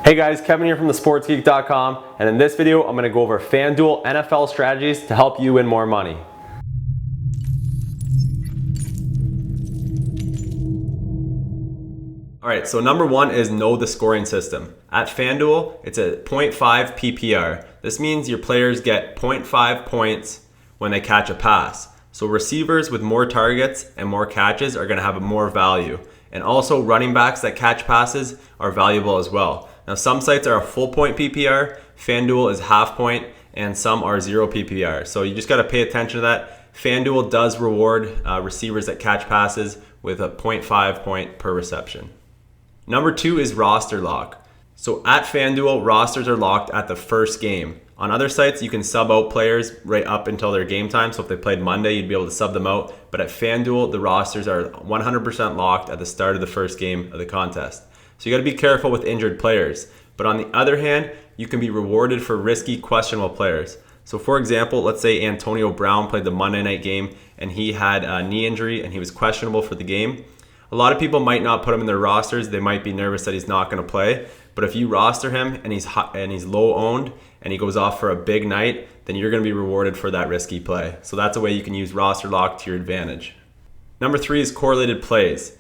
Hey guys, Kevin here from thesportsgeek.com, and in this video I'm going to go over FanDuel NFL strategies to help you win more money. Alright, so number one is know the scoring system. At FanDuel, it's a 0.5 PPR. This means your players get 0.5 points when they catch a pass. So receivers with more targets and more catches are going to have more value. And also running backs that catch passes are valuable as well. Now some sites are a full point PPR, FanDuel is half point, and some are 0 PPR. So you just got to pay attention to that. FanDuel does reward receivers that catch passes with a 0.5 point per reception. Number two is roster lock. So at FanDuel, rosters are locked at the first game. On other sites, you can sub out players right up until their game time. So if they played Monday, you'd be able to sub them out. But at FanDuel, the rosters are 100% locked at the start of the first game of the contest. So you got to be careful with injured players. But on the other hand, you can be rewarded for risky, questionable players. So for example, let's say Antonio Brown played the Monday night game and he had a knee injury and he was questionable for the game. A lot of people might not put him in their rosters. They might be nervous that he's not going to play. But if you roster him and he's low owned and he goes off for a big night, then you're going to be rewarded for that risky play. So that's a way you can use roster lock to your advantage. Number three is correlated plays.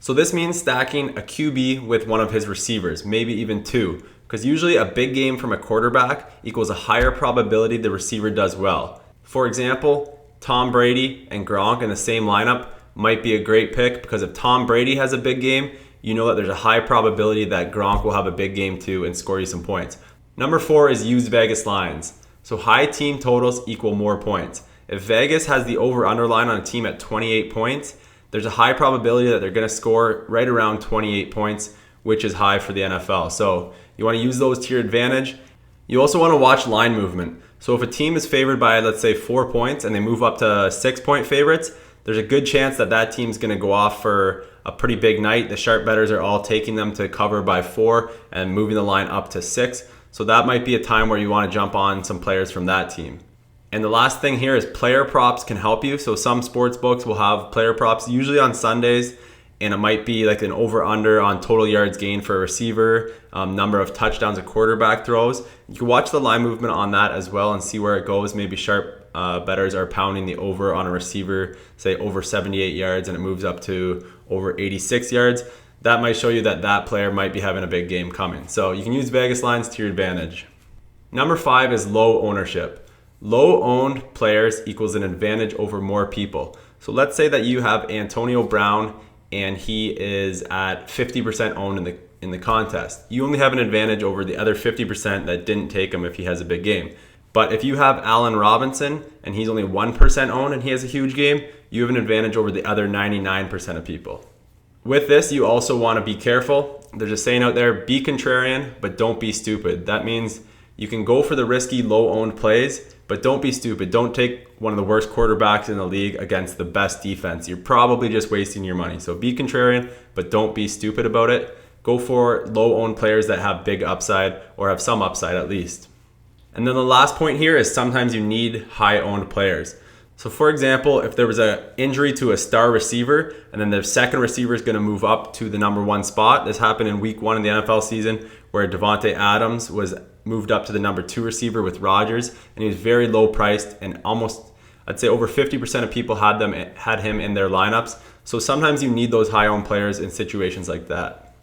So this means stacking a QB with one of his receivers, maybe even two, because usually a big game from a quarterback equals a higher probability the receiver does well. For example, Tom Brady and Gronk in the same lineup might be a great pick because if Tom Brady has a big game, you know that there's a high probability that Gronk will have a big game too and score you some points. Number four is use Vegas lines. So high team totals equal more points. If Vegas has the over-under line on a team at 28 points, there's a high probability that they're going to score right around 28 points, which is high for the NFL. So you want to use those to your advantage. You also want to watch line movement. So if a team is favored by, let's say, 4 points and they move up to 6-point favorites, there's a good chance that that team's going to go off for a pretty big night. The sharp bettors are all taking them to cover by 4 and moving the line up to 6. So that might be a time where you want to jump on some players from that team. And the last thing here is player props can help you. So some sports books will have player props usually on Sundays, and it might be like an over-under on total yards gained for a receiver, number of touchdowns a quarterback throws. You can watch the line movement on that as well and see where it goes. Maybe sharp bettors are pounding the over on a receiver, say over 78 yards, and it moves up to over 86 yards. That might show you that that player might be having a big game coming. So you can use Vegas lines to your advantage. Number 5 is low ownership. Low owned players equals an advantage over more people. So let's say that you have Antonio Brown and he is at 50% owned in the contest. You only have an advantage over the other 50% that didn't take him if he has a big game. But if you have Allen Robinson and he's only 1% owned and he has a huge game, you have an advantage over the other 99% of people. With this, you also want to be careful. There's a saying out there, be contrarian, but don't be stupid. That means you can go for the risky low-owned plays, but don't be stupid. Don't take one of the worst quarterbacks in the league against the best defense. You're probably just wasting your money. So be contrarian, but don't be stupid about it. Go for low-owned players that have big upside or have some upside at least. And then the last point here is sometimes you need high-owned players. So for example, if there was an injury to a star receiver and then the second receiver is going to move up to the number 1 spot. This happened in week 1 in the NFL season where Devontae Adams was moved up to the number 2 receiver with Rodgers, and he was very low priced, and almost, I'd say over 50% of people had him in their lineups. So sometimes you need those high-owned players in situations like that.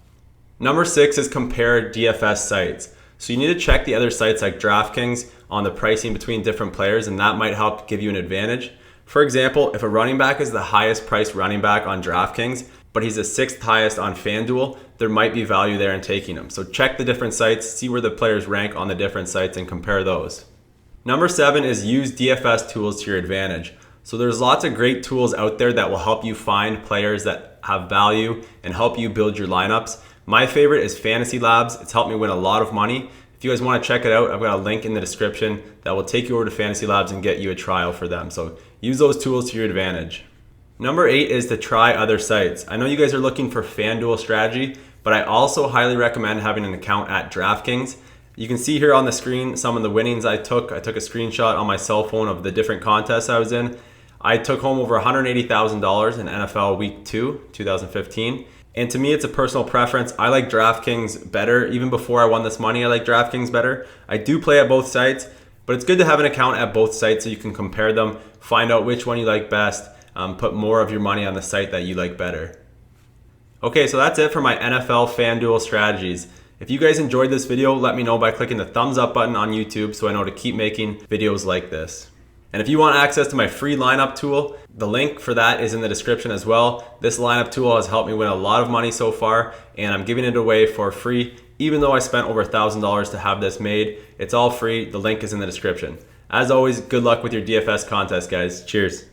Number 6 is compare DFS sites. So you need to check the other sites like DraftKings on the pricing between different players, and that might help give you an advantage. For example, if a running back is the highest priced running back on DraftKings, but he's the 6th highest on FanDuel, there might be value there in taking him. So check the different sites, see where the players rank on the different sites and compare those. Number 7 is use DFS tools to your advantage. So there's lots of great tools out there that will help you find players that have value and help you build your lineups. My favorite is Fantasy Labs. It's helped me win a lot of money. If you guys want to check it out, I've got a link in the description that will take you over to Fantasy Labs and get you a trial for them. So use those tools to your advantage. Number 8 is to try other sites. I know you guys are looking for FanDuel strategy, but I also highly recommend having an account at DraftKings. You can see here on the screen some of the winnings I took. I took a screenshot on my cell phone of the different contests I was in. I took home over $180,000 in NFL Week 2, 2015. And to me, it's a personal preference. I like DraftKings better. Even before I won this money, I like DraftKings better. I do play at both sites, but it's good to have an account at both sites so you can compare them, find out which one you like best, put more of your money on the site that you like better. Okay, so that's it for my NFL FanDuel strategies. If you guys enjoyed this video, let me know by clicking the thumbs up button on YouTube so I know to keep making videos like this. And if you want access to my free lineup tool, the link for that is in the description as well. This lineup tool has helped me win a lot of money so far, and I'm giving it away for free. Even though I spent over $1,000 to have this made, it's all free. The link is in the description. As always, good luck with your DFS contest, guys. Cheers.